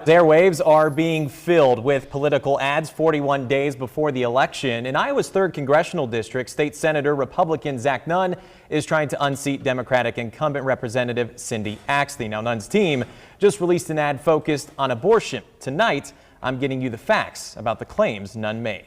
Airwaves are being filled with political ads 41 days before the election. In Iowa's 3rd Congressional District, State Senator Republican Zach Nunn is trying to unseat Democratic incumbent Representative Cindy Axne. Now, Nunn's team just released an ad focused on abortion. Tonight, I'm getting you the facts about the claims Nunn made.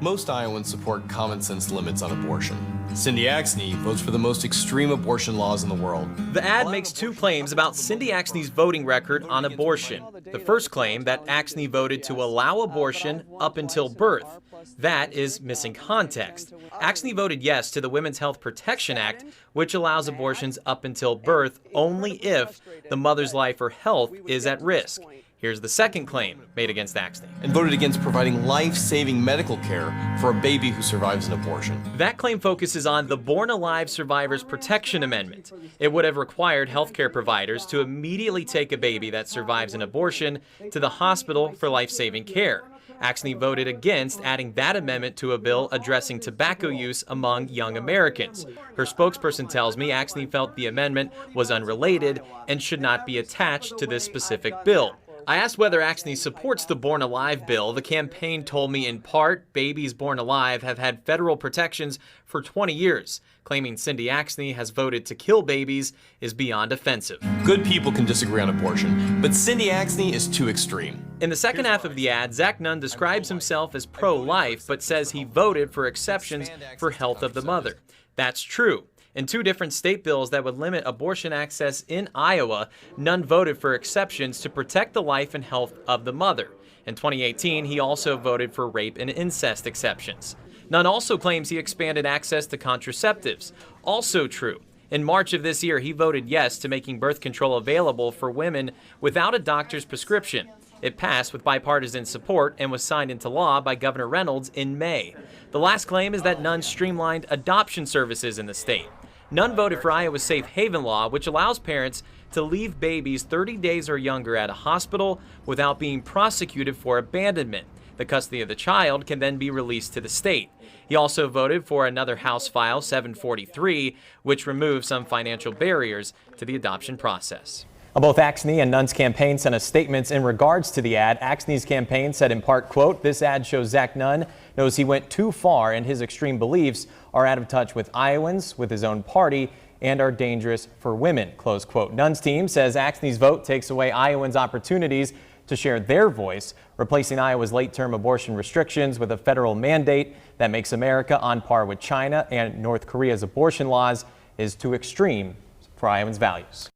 Most Iowans support common sense limits on abortion. Cindy Axne votes for the most extreme abortion laws in the world. The ad makes two claims about Cindy Axne's voting record on abortion. The first claim, that Axne voted to allow abortion up until birth. That is missing context. Axne voted yes to the Women's Health Protection Act, which allows abortions up until birth only if the mother's life or health is at risk. Here's the second claim made against Axne. And voted against providing life-saving medical care for a baby who survives an abortion. That claim focuses on the Born Alive Survivors Protection Amendment. It would have required healthcare providers to immediately take a baby that survives an abortion to the hospital for life-saving care. Axne voted against adding that amendment to a bill addressing tobacco use among young Americans. Her spokesperson tells me Axne felt the amendment was unrelated and should not be attached to this specific bill. I asked whether Axne supports the Born Alive bill. The campaign told me in part, babies born alive have had federal protections for 20 years. Claiming Cindy Axne has voted to kill babies is beyond offensive. Good people can disagree on abortion, but Cindy Axne is too extreme. In the second half of the ad, Zach Nunn describes himself as pro-life, but says he voted for exceptions for health of the mother. That's true. In two different state bills that would limit abortion access in Iowa, Nunn voted for exceptions to protect the life and health of the mother. In 2018, he also voted for rape and incest exceptions. Nunn also claims he expanded access to contraceptives. Also true. In March of this year, he voted yes to making birth control available for women without a doctor's prescription. It passed with bipartisan support and was signed into law by Governor Reynolds in May. The last claim is that Nunn streamlined adoption services in the state. Nunn voted for Iowa's Safe Haven law, which allows parents to leave babies 30 days or younger at a hospital without being prosecuted for abandonment. The custody of the child can then be released to the state. He also voted for another House File 743, which removes some financial barriers to the adoption process. Both Axne and Nunn's campaign sent us statements in regards to the ad. Axne's campaign said in part, quote, "This ad shows Zach Nunn knows he went too far and his extreme beliefs are out of touch with Iowans, with his own party, and are dangerous for women," close quote. Nunn's team says Axne's vote takes away Iowans' opportunities to share their voice, replacing Iowa's late-term abortion restrictions with a federal mandate that makes America on par with China and North Korea's abortion laws is too extreme for Iowans' values.